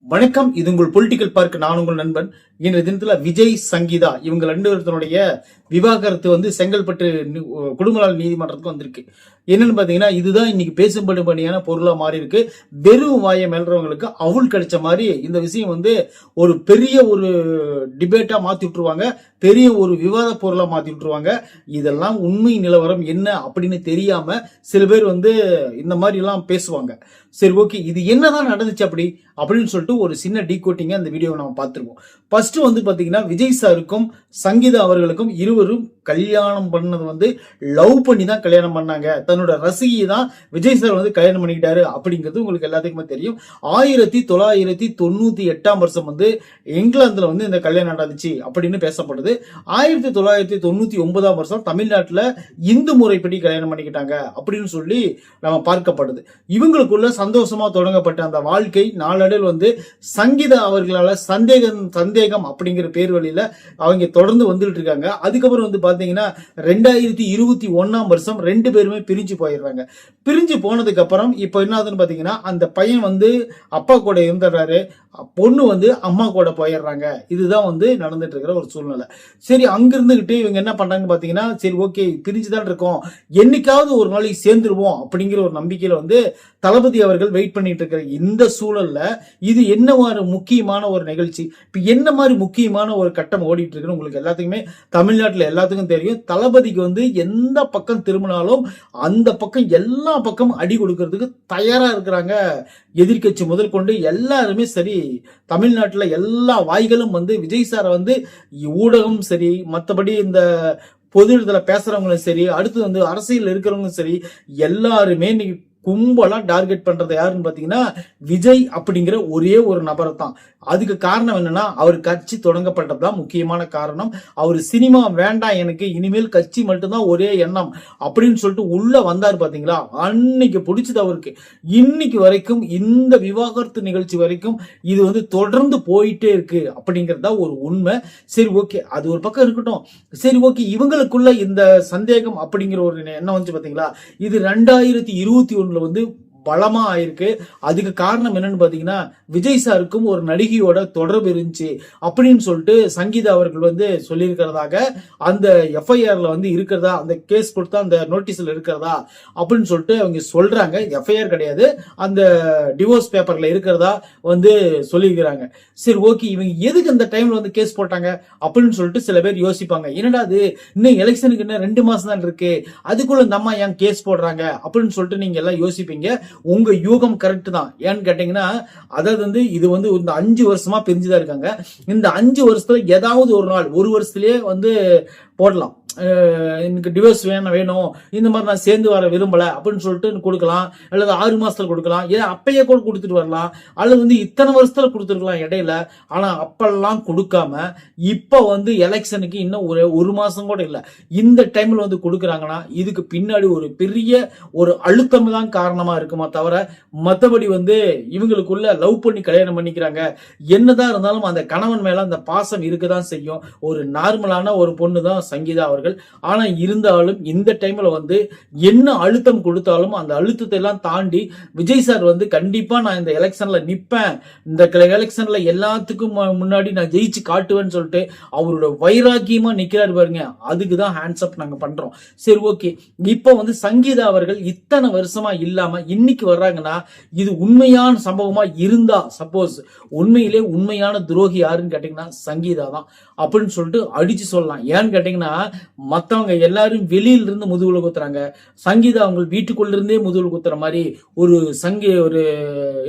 வணக்கம், இது உங்கள் பொலிட்டிக்கல் பார்க். நான் உங்கள் நண்பன். இன்றைய தினத்துல விஜய் சங்கீதா இவங்க ரெண்டு பேருடைய விவாகரத்து செங்கல்பட்டு குடும்பநல நீதிமன்றத்துக்கு வந்திருக்கு. என்னன்னு பாத்தீங்கன்னா, இதுதான் இன்னைக்கு பேசும்படியான பொருளா மாறி இருக்கு. வெறும் வாயை மெல்றவங்களுக்கு அவுள் கிடைச்ச மாதிரி இந்த விஷயம் ஒரு பெரிய ஒரு டிபேட்டா மாத்தி விட்டுருவாங்க, பெரிய ஒரு விவாத பொருளா மாத்தி விட்டுருவாங்க. இதெல்லாம் உண்மை நிலவரம் என்ன அப்படின்னு தெரியாம சில பேர் இந்த மாதிரி எல்லாம் பேசுவாங்க. சரி, ஓகே, இது என்னதான் நடந்துச்சு அப்படின்னு சொல்லிட்டு ஒரு சின்ன டீகோட்டிங்க அந்த வீடியோவை நம்ம பார்த்துருவோம். ஃபர்ஸ்ட் பாத்தீங்கன்னா, விஜய் சாருக்கும் சங்கீதா அவர்களுக்கும் இருவரும் கல்யாணம் பண்ணது லவ் பண்ணி தான் கல்யாணம் பண்ணாங்க. தன்னோட ரசிகையை தான் விஜய் சார் கல்யாணம் பண்ணிக்கிட்டாரு அப்படிங்கிறது உங்களுக்கு எல்லாத்துக்குமே தெரியும். 1998 இங்கிலாந்துல இந்த கல்யாணம் நடந்துச்சு அப்படின்னு பேசப்படுது. 1999 தமிழ்நாட்டுல இந்து முறைப்படி கல்யாணம் பண்ணிக்கிட்டாங்க அப்படின்னு சொல்லி நம்ம பார்க்கப்படுது. இவங்களுக்குள்ள சந்தோஷமா தொடங்கப்பட்ட அந்த வாழ்க்கை நாளடைவில் சங்கீதா அவர்களால சந்தேகம் அப்படிங்கிற பேர் வழியில அவங்க தொடர்ந்து வந்துட்டு இருக்காங்க. அதுக்கப்புறம் பாத்தீங்கன்னா 2021 ரெண்டு பேருமே பிரிஞ்சு போயிடுறாங்க. பிரிஞ்சு போனதுக்கு அப்புறம் இப்ப என்ன ஆகுதுன்னு பாத்தீங்கன்னா, அந்த பையன் அப்பா கூட இருந்துடுறாரு, பொண்ணு அம்மா கூட போயிடுறாங்க. இதுதான் நடந்துட்டு இருக்கிற ஒரு சூழ்நிலை. சரி, அங்க இருந்துகிட்டு இவங்க என்ன பண்றாங்கன்னு பாத்தீங்கன்னா, சரி ஓகே, பிரிஞ்சுதான் இருக்கோம், என்னைக்காவது ஒரு நாளைக்கு சேர்ந்துருவோம் அப்படிங்கிற ஒரு நம்பிக்கையில தளபதி அவர்கள் வெயிட் பண்ணிட்டு இருக்கிற இந்த சூழல்ல இது என்ன மாதிரி முக்கியமான ஒரு நிகழ்ச்சி, இப்ப என்ன மாதிரி முக்கியமான ஒரு கட்டம் ஓடிட்டு இருக்குன்னு உங்களுக்கு எல்லாத்துக்குமே தமிழ்நாட்டுல எல்லாத்துக்கும் தெரியும். தளபதிக்கு எந்த பக்கம் திரும்பினாலும் அந்த பக்கம் எல்லா பக்கம் அடி கொடுக்கறதுக்கு தயாரா இருக்கிறாங்க. எதிர்கட்சி முதல் கொண்டு எல்லாருமே சரி, தமிழ்நாட்டுல எல்லா வாய்களும் விஜய் சாரை ஊடகம் சரி, மற்றபடி இந்த பொது இடத்துல பேசுறவங்களும் சரி, அடுத்து அரசியல் இருக்கிறவங்களும் சரி, எல்லாருமே இன்னைக்கு கும்பலா டார்கெட் பண்றது யாருன்னு பாத்தீங்கன்னா விஜய் அப்படிங்கிற ஒரே ஒரு நபரை தான். அதுக்கு காரணம் என்னன்னா, அவர் கட்சி தொடங்கப்பட்டதுதான் முக்கியமான காரணம். அவர் சினிமா வேண்டாம், எனக்கு இனிமேல் கட்சி மட்டும்தான் ஒரே எண்ணம் அப்படின்னு சொல்லிட்டு உள்ள வந்தார் பாத்தீங்களா, அன்னைக்கு பிடிச்சது அவருக்கு. இன்னைக்கு வரைக்கும் இந்த விவாகரத்து நிகழ்ச்சி வரைக்கும் இது தொடர்ந்து போயிட்டே இருக்கு அப்படிங்கறதா ஒரு உண்மை. சரி ஓகே, அது ஒரு பக்கம் இருக்கட்டும். சரி ஓகே, இவங்களுக்குள்ள இந்த சந்தேகம் அப்படிங்கிற ஒரு எண்ணம் பாத்தீங்களா, இது 2021 பலமா ஆயிருக்கு. அதுக்கு காரணம் என்னன்னு பாத்தீங்கன்னா, விஜய் சாருக்கும் ஒரு நடிகையோட தொடர்பு இருந்துச்சு அப்படின்னு சொல்லிட்டு சங்கீதா அவர்கள் சொல்லியிருக்கிறதாக அந்த எஃப்ஐஆர்ல இருக்கிறதா, அந்த கேஸ் கொடுத்தா அந்த நோட்டீஸ்ல இருக்கிறதா அப்படின்னு சொல்லிட்டு அவங்க சொல்றாங்க. எஃப்ஐஆர் கிடையாது, அந்த டிவோர்ஸ் பேப்பர்ல இருக்கிறதா சொல்லியிருக்கிறாங்க. சரி ஓகே, இவங்க எதுக்கு அந்த டைம்ல கேஸ் போட்டாங்க அப்படின்னு சொல்லிட்டு சில பேர் யோசிப்பாங்க. என்னடா அது, இன்னும் எலெக்ஷனுக்கு இன்னும் 2 மாசம் தான் இருக்கு, அதுக்குள்ள இந்த அம்மா ஏன் கேஸ் போடுறாங்க அப்படின்னு சொல்லிட்டு நீங்க எல்லாம் யோசிப்பீங்க. உங்க யூகம் கரெக்ட் தான். ஏன்னு கேட்டீங்கன்னா, அதாவது இது இந்த 5 வருஷமா பிரிஞ்சுதான் இருக்காங்க. இந்த 5 வருஷத்துல ஏதாவது ஒரு நாள், ஒரு வருஷத்துலயே போடலாம், எனக்கு டிவோர்ஸ் வேணும், இந்த மாதிரி நான் சேர்ந்து வர விரும்பல அப்படின்னு சொல்லிட்டு கொடுக்கலாம், அல்லது 6 மாசத்துல கொடுக்கலாம், ஏன் அப்பயே கூட கொடுத்துட்டு வரலாம், அல்லது இத்தனை வருஷத்துல கொடுத்துருக்கலாம் இடையில. ஆனா அப்பெல்லாம் கொடுக்காம இப்ப எலெக்ஷனுக்கு இன்னும் ஒரு மாசம் கூட இல்ல, இந்த டைம்ல கொடுக்குறாங்கன்னா இதுக்கு பின்னாடி ஒரு பெரிய ஒரு அழுத்தம் தான் காரணமா இருக்குமா தவிர மத்தபடி இவங்களுக்குள்ள லவ் பண்ணி கல்யாணம் பண்ணிக்கிறாங்க. என்னதான் இருந்தாலும் அந்த கணவன் மேல அந்த பாசம் இருக்குதான் செய்யும். ஒரு நார்மலான ஒரு பொண்ணு தான் சங்கீதா அவர்கள். ஆனா இருந்தாலும் இந்த டைம்ல என்ன அழுத்தம் கொடுத்தாலும் அந்த அழுத்தத்தை எல்லாம் தாண்டி விஜய் சார் கண்டிப்பா நான் இந்த எலெக்ஷன்ல நிப்பேன், இந்த எலெக்ஷன்ல எல்லாத்துக்கும் முன்னாடி நான் ஜெயிச்சு காட்டுவேன்னு சொல்லிட்டு அவரோட வைராக்கியமா நிக்கிறாரு பாருங்க. அதுக்குதான் ஹேண்ட்ஸ் அப் நாங்க பண்றோம். சரி ஓகே, இப்ப சங்கீதா அவர்கள் இத்தனை வருஷமா இல்லாம இன்னைக்கு வர்றாங்கன்னா இது உண்மையான சம்பவமா இருந்தா, சப்போஸ் உண்மையிலே உண்மையான துரோகி யாருன்னு கேட்டீங்கன்னா சங்கீதா தான் அப்படின்னு சொல்லிட்டு அடிச்சு சொல்லலாம். ஏன்னு கேட்டீங்கன்னா, மத்தவங்க எல்லாரும் வெளியில இருந்து முதுகுல குத்துறாங்க, சங்கீதா அவங்க வீட்டுக்குள்ள இருந்தே முதுகுல குத்துற மாதிரி ஒரு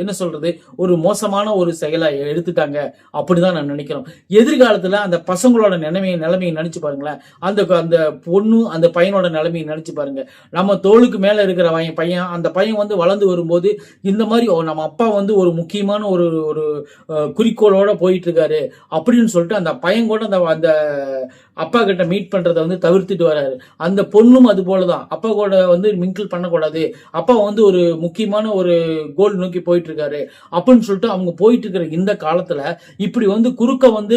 என்ன சொல்றது, ஒரு மோசமான ஒரு செயலை எடுத்துட்டாங்க அப்படிதான் நான் நினைக்கிறோம். எதிர்காலத்துல அந்த பசங்களோட நிலைமையை நினைச்சு பாருங்களேன், அந்த பொண்ணு அந்த பையனோட நிலைமையை நினைச்சு பாருங்க. நம்ம தோளுக்கு மேல இருக்கிற பையன், அந்த பையன் வளர்ந்து வரும்போது இந்த மாதிரி நம்ம அப்பா ஒரு முக்கியமான ஒரு குறிக்கோளோட போயிட்டு இருக்காரு அப்படின்னு சொல்லிட்டு அந்த பையன் கூட அந்த அப்பா கிட்ட மீட் பண்றதை வந்து தவிர்த்துட்டு வராரு. அந்த பொண்ணும் அது போலதான், அப்பா கூட வந்து மிங்கிள் பண்ணக்கூடாது, அப்பா வந்து ஒரு முக்கியமான ஒரு கோல் நோக்கி போயிட்டு இருக்காரு அப்படின்னு சொல்லிட்டு அவங்க போயிட்டு இருக்கிற இந்த காலத்துல இப்படி வந்து குறுக்க வந்து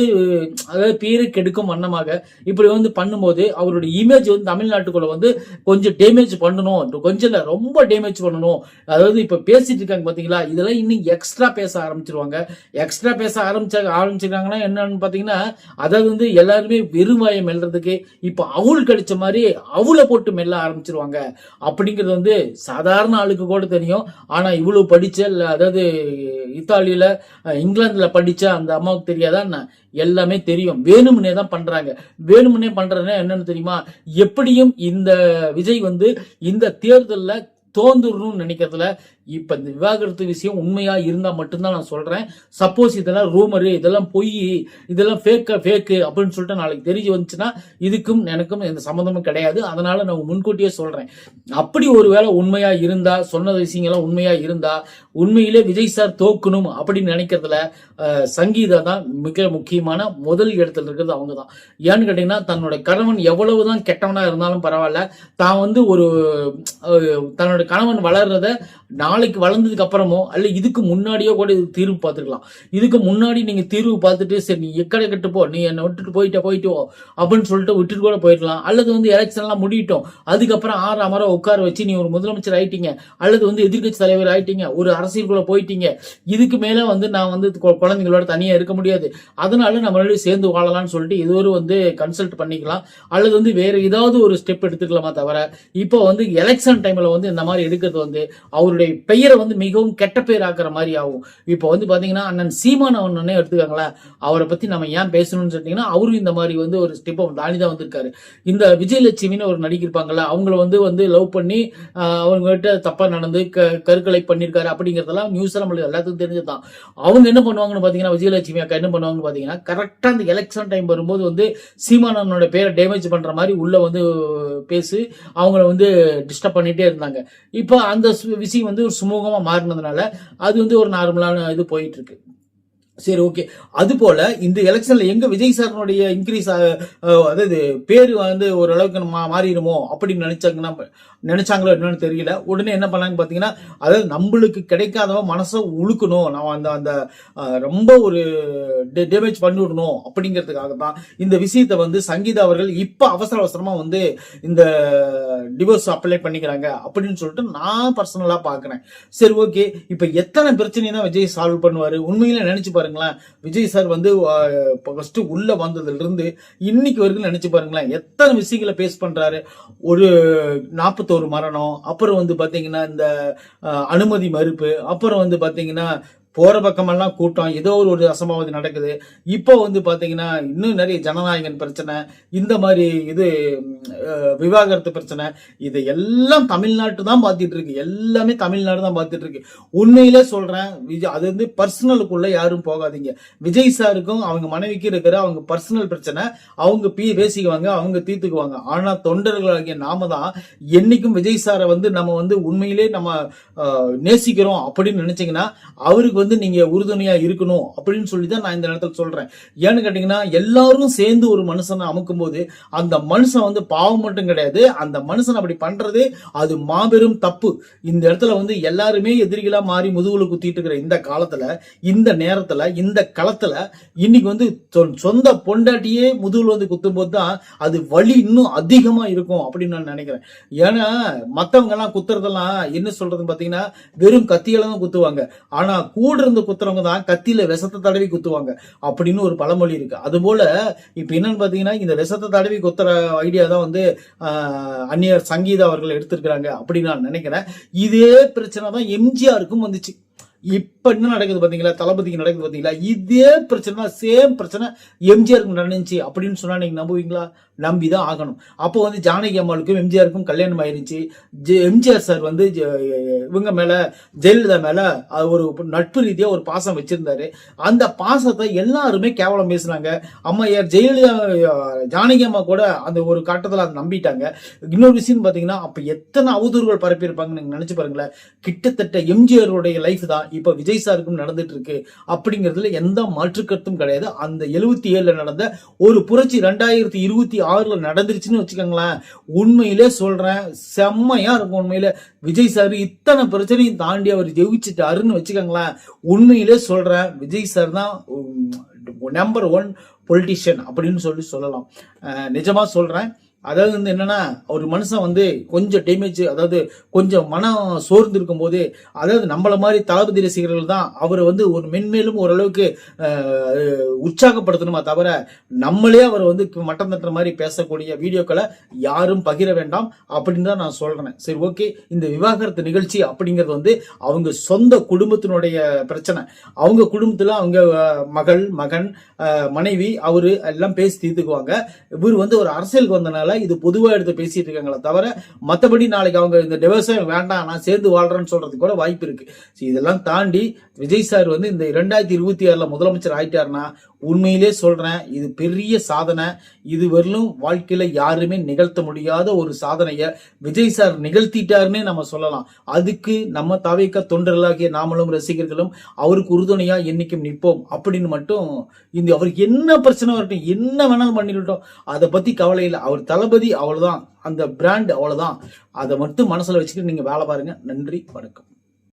அதாவது பேரு கெடுக்கும் வண்ணமாக இப்படி வந்து பண்ணும்போது அவருடைய இமேஜ் வந்து தமிழ்நாட்டுக்குள்ள வந்து கொஞ்சம் டேமேஜ் பண்ணணும், கொஞ்சம் இல்ல ரொம்ப டேமேஜ் பண்ணணும். அதாவது இப்ப பேசிட்டு இருக்காங்க பாத்தீங்களா, இதெல்லாம் இன்னும் எக்ஸ்ட்ரா பேச ஆரம்பிச்சிருவாங்க. எக்ஸ்ட்ரா பேச ஆரம்பிச்சிருக்காங்கன்னா என்னன்னு பாத்தீங்கன்னா, அதாவது வந்து எல்லாருமே வெறுவாயை மெல்றதுக்கு இப்ப அவுள் கடிச்ச மாதிரி அவுளை போட்டு மெல்ல ஆரம்பிச்சிருவாங்க அப்படிங்கிறது வந்து சாதாரண ஆளுக்கு கூட தெரியும். ஆனா இவ்வளவு படிச்ச அதாவது இத்தாலியில இங்கிலாந்துல படிச்ச அந்த அம்மாவுக்கு தெரியாதா? எல்லாமே தெரியும். வேணும்னே தான் பண்றாங்க. வேணும்னே பண்றதுன்னா என்னன்னு தெரியுமா? எப்படியும் இந்த விஜய் வந்து இந்த தேர்தல்ல தோந்துடணும்னு நினைக்கிறதுல இப்ப இந்த விவாகரத்து விஷயம் உண்மையா இருந்தா மட்டும்தான் நான் சொல்றேன். சப்போஸ் இதெல்லாம் ரூமரு, இதெல்லாம் பொய், இதெல்லாம் ஃபேக்கு அப்படின்னு சொல்லிட்டு நாளைக்கு தெரிஞ்சு வந்துச்சுன்னா இதுக்கும் எனக்கும் எந்த சம்மந்தமும் கிடையாது. அதனால நான் முன்கூட்டியே சொல்றேன். அப்படி ஒருவேளை உண்மையா இருந்தா, சொன்ன விஷயங்கள்லாம் உண்மையா இருந்தா, உண்மையிலே விஜய் சார் தோக்கணும் அப்படின்னு நினைக்கிறதுல சங்கீதா தான் மிக முக்கியமான முதல் இடத்துல இருக்கிறது அவங்க தான். ஏன்னு கேட்டீங்கன்னா, தன்னோட கணவன் எவ்வளவுதான் கெட்டவனா இருந்தாலும் பரவாயில்ல, தான் வந்து ஒரு தன்னோட கணவன் வளர்றத நாளைக்கு வளர்ந்ததுக்கு அப்புறமோ அல்ல இதுக்கு முன்னாடியோ கூட இது தீர்வு பார்த்துருக்கலாம். இதுக்கு முன்னாடி நீங்க தீர்வு பார்த்துட்டு சரி நீ எக்கடை கட்டு போ, நீ என்னை விட்டுட்டு போயிட்டோ அப்படின்னு சொல்லிட்டு விட்டுட்டு கூட போயிடலாம். அல்லது வந்து எலெக்ஷன் எல்லாம் முடியட்டும், அதுக்கப்புறம் 6 அமர உட்கார வச்சு நீ ஒரு முதலமைச்சர் ஆயிட்டீங்க, அல்லது வந்து எதிர்கட்சி தலைவர் ஆயிட்டீங்க, ஒரு அரசியலுக்குள்ள போயிட்டீங்க, இதுக்கு மேல வந்து நான் வந்து குழந்தைங்களோட தனியா இருக்க முடியாது, அதனால நம்மளோட சேர்ந்து வாழலாம்னு சொல்லிட்டு இது ஒரு வந்து கன்சல்ட் பண்ணிக்கலாம். அல்லது வந்து வேற ஏதாவது ஒரு ஸ்டெப் எடுத்துக்கலாமா தவிர இப்போ வந்து எலெக்ஷன் டைம்ல வந்து இந்த மாதிரி எடுக்கிறது வந்து அவருடைய பெயரை வந்து மிகவும் கெட்ட பேர் ஆக்குற மாதிரி ஆகும். இப்போ வந்து பாத்தீங்கன்னா அண்ணன் சீமான் அண்ணனே எடுத்துக்காங்களேன், அவரை பத்தி நம்ம ஏன் பேசணும்னு சொன்னீங்கன்னா அவரும் இந்த மாதிரி வந்து ஒரு ஸ்டெப் தானிதான் வந்திருக்காரு. இந்த விஜயலட்சுமின்னு ஒரு நடிகை இருப்பாங்கல்ல, அவங்கள வந்து லவ் பண்ணி அவங்க கிட்ட தப்பா நடந்து கருக்கலை பண்ணிருக்காரு அப்படிங்கறதெல்லாம் நியூஸ் நம்மளுக்கு எல்லாத்துக்கும் தெரிஞ்சதுதான். அவங்க என்ன பண்ணுவாங்கன்னு பாத்தீங்கன்னா, விஜயலட்சுமி அக்கா என்ன பண்ணுவாங்கன்னு பாத்தீங்கன்னா, கரெக்டா அந்த எலெக்ஷன் டைம் வரும்போது வந்து சீமான் அண்ணனோட பேரை டேமேஜ் பண்ற மாதிரி உள்ள வந்து பேசி அவங்கள வந்து டிஸ்டர்ப் பண்ணிட்டே இருந்தாங்க. இப்போ அந்த விஷயம் வந்து ஒரு சுமூகமா மாறினதுனால அது வந்து ஒரு நார்மலான இது போயிட்டு இருக்கு. சரி, ஓகே. அது போல இந்த எலெக்ஷன்ல எங்க விஜய் சாரனுடைய இன்க்ரீஸ் அதாவது பேரு வந்து ஓரளவுக்கு மாறிடுமோ அப்படின்னு நினைச்சாங்களோ என்னன்னு தெரியல. உடனே என்ன பண்ணாங்க பாத்தீங்கன்னா, அதாவது நம்மளுக்கு கிடைக்காதவ மனசை உழுக்கணும், நம்ம அந்த ரொம்ப ஒரு டேமேஜ் பண்ணி விடணும் அப்படிங்கிறதுக்காக தான் இந்த விஷயத்த வந்து சங்கீதா அவர்கள் இப்ப அவசரமா வந்து இந்த டிவோர்ஸ் அப்ளை பண்ணிக்கிறாங்க அப்படின்னு சொல்லிட்டு நான் பர்சனலா பாக்குறேன். சரி, ஓகே. இப்ப எத்தனை பிரச்சனை தான் விஜய் சால்வ் பண்ணுவாரு? உண்மையில நினைச்சு பாருங்களேன், விஜய் சார் வந்து ஃபர்ஸ்ட் உள்ள வந்ததுல இருந்து இன்னைக்கு வரைக்கும் நினைச்சு பாருங்களேன், எத்தனை விஷயங்களை பேஸ் பண்றாரு. ஒரு 41 மரணம், அப்புறம் வந்து பாத்தீங்கன்னா இந்த அனுமதி மறுப்பு, அப்புறம் வந்து பாத்தீங்கன்னா போற பக்கமெல்லாம் கூட்டம், ஏதோ ஒரு அசம்பாவிதம் நடக்குது. இப்போ வந்து பாத்தீங்கன்னா இன்னும் நிறைய ஜனநாயகன் பிரச்சனை, இந்த மாதிரி இது விவாகரத்து பிரச்சனை, இது எல்லாம் தமிழ்நாட்டு தான் பாத்துட்டு இருக்கு. எல்லாமே தமிழ்நாடு தான் பாத்துட்டு இருக்கு. உண்மையிலே சொல்றேன், அது வந்து பர்சனலுக்குள்ள யாரும் போகாதீங்க. விஜய் சாருக்கும் அவங்க மனைவிக்கு இருக்கிற அவங்க பர்சனல் பிரச்சனை அவங்க பேசிக்குவாங்க, அவங்க தீர்த்துக்குவாங்க. ஆனா தொண்டர்களாகிய நாம தான் என்னைக்கும் விஜய் சாரை வந்து நம்ம வந்து உண்மையிலே நம்ம நேசிக்கிறோம் அப்படின்னு நினைச்சீங்கன்னா அவருக்கு வந்து நீங்க உறுதுணையா இருக்கணும் அப்படின்னு சொல்லிதான் நான் இந்த இடத்துல சொல்றேன். ஏன்னு கேட்டீங்கன்னா, எல்லாரும் சேர்ந்து ஒரு மனுஷனை அமுக்கும் போது அந்த மனுஷன் வந்து பாவம் மட்டும் கிடையாது, அந்த மனுஷன் அப்படி பண்றது அது மாபெரும் தப்பு. இந்த இடத்துல வந்து எல்லாருமே எதிரிகளா மாறி முதுகுல குத்திட்டு இருக்கிற இந்த காலத்துல, இந்த நேரத்துல, இந்த களத்துல இன்னைக்கு வந்து சொந்த பொண்டாட்டியே முதுகுல வந்து குத்தும் போது தான் அது வலி இன்னும் அதிகமா இருக்கும் அப்படின்னு நான் நினைக்கிறேன். ஏன்னா மத்தவங்க எல்லாம் குத்துறதெல்லாம் என்ன சொல்றதுன்னு பாத்தீங்கன்னா வெறும் கத்தியால தான் குத்துவாங்க, ஆனா கூட இருந்து குத்துறவங்க தான் கத்தியில விஷத்தை தடவி குத்துவாங்க அப்படின்னு ஒரு பழமொழி இருக்கு. அது போல இப்ப என்னன்னு பாத்தீங்கன்னா, இந்த விஷத்தை தடவி குத்துற ஐடியா தான் வந்து அந்நியர் சங்கீதா அவர்கள் எடுத்திருக்கிறாங்க அப்படின்னு நான் நினைக்கிறேன். இதே பிரச்சனை தான் எம்ஜிஆருக்கும் வந்துச்சு. இப்ப என்ன நடக்குது பாத்தீங்களா, தளபதிக்கு நடக்குது பாத்தீங்களா, இதே பிரச்சனை சேம் பிரச்சனை எம்ஜிஆருக்கு நடந்துச்சு அப்படின்னு சொன்னா நீங்க நம்புவீங்களா? நம்பிதான் ஆகணும். அப்போ வந்து ஜானகி அம்மாளுக்கும் எம்ஜிஆருக்கும் கல்யாணம் ஆயிருச்சு. எம்ஜிஆர் சார் வந்து இவங்க மேல ஜெயலலிதா மேல ஒரு நட்பு ரீதியா ஒரு பாசம் வச்சிருந்தாரு. அந்த பாசத்தை எல்லாருமே கேவலம் பேசுனாங்க. அம்மையார் ஜெயலலிதா ஜானகி அம்மா கூட அந்த ஒரு கட்டத்துல அதை நம்பிட்டாங்க. இன்னொரு விஷயம் பாத்தீங்கன்னா, அப்ப எத்தனை அவதூறுகள் பரப்பி இருப்பாங்கன்னு நீங்க நினைச்சு பாருங்களேன். கிட்டத்தட்ட எம்ஜிஆருடைய லைஃப் தான் இப்ப விஜய் சாருக்கும் நடந்துட்டு இருக்கு அப்படிங்கிறதுல எந்த மாற்று கருத்தும் கிடையாது. அந்த 77 நடந்த ஒரு புரட்சி 2026 நடந்துருச்சுன்னு வச்சுக்கோங்களேன். உண்மையிலே சொல்றேன், செம்மையா இருக்கும். உண்மையிலே விஜய் சார் இத்தனை பிரச்சனையும் தாண்டி அவர் ஜெயிச்சுட்டாருன்னு வச்சுக்கோங்களேன். உண்மையிலே சொல்றேன், விஜய் சார் தான் நம்பர் 1 பொலிட்டிஷியன் அப்படின்னு சொல்லலாம். நிஜமா சொல்றேன். அதாவது வந்து என்னன்னா, ஒரு மனுஷன் வந்து கொஞ்சம் டேமேஜ், அதாவது கொஞ்சம் மனம் சோர்ந்து இருக்கும் போது, அதாவது நம்மள மாதிரி தளபதி ரசிகர்கள் தான் அவரை வந்து ஒரு மென்மேலும் ஓரளவுக்கு உற்சாகப்படுத்தணுமா தவிர, நம்மளே அவர் வந்து மட்டம் தட்டுற மாதிரி பேசக்கூடிய வீடியோக்களை யாரும் பகிர வேண்டாம் அப்படின்னு தான் நான் சொல்றேன். சரி, ஓகே. இந்த விவாகரத்து நிகழ்ச்சி அப்படிங்கிறது வந்து அவங்க சொந்த குடும்பத்தினுடைய பிரச்சனை. அவங்க குடும்பத்துல அவங்க மகள், மகன், மனைவி, அவரு எல்லாம் பேசி தீர்த்துக்குவாங்க. இவர் வந்து ஒரு அரசியலுக்கு வந்தனால இது பொதுவா எடுத்து பேசிட்டு இருக்காங்களே தவிர, மத்தபடி நாளைக்கு அவங்க இந்த டிவோர்ஸே வேண்டாம், நான் சேர்ந்து வாழ்றேன்னு சொல்றதுக்கு கூட வாய்ப்பு இருக்கு. இதெல்லாம் தாண்டி விஜய் சார் வந்து இந்த 2026 முதலமைச்சர் ஆயிட்டாருன்னா, உண்மையிலே சொல்றேன், இது பெரிய சாதனை. இது வரலும் வாழ்க்கையில யாருமே நிகழ்த்த முடியாத ஒரு சாதனைய விஜய் சார் நிகழ்த்திட்டாருன்னே நம்ம சொல்லலாம். அதுக்கு நம்ம தவிக்க தொண்டர்களாகிய நாமளும் ரசிகர்களும் அவருக்கு உறுதுணையா என்னைக்கும் நிற்போம் அப்படின்னு மட்டும். இந்த அவருக்கு என்ன பிரச்சனை வரட்டும், என்ன வேணாலும் பண்ணிட்டோம், அதை பத்தி கவலை இல்லை. அவர் தளபதி, அவ்வளவுதான். அந்த பிராண்ட் அவ்வளவுதான். அதை மட்டும் மனசுல வச்சுக்கிட்டு நீங்க வேலை பாருங்க. நன்றி, வணக்கம்.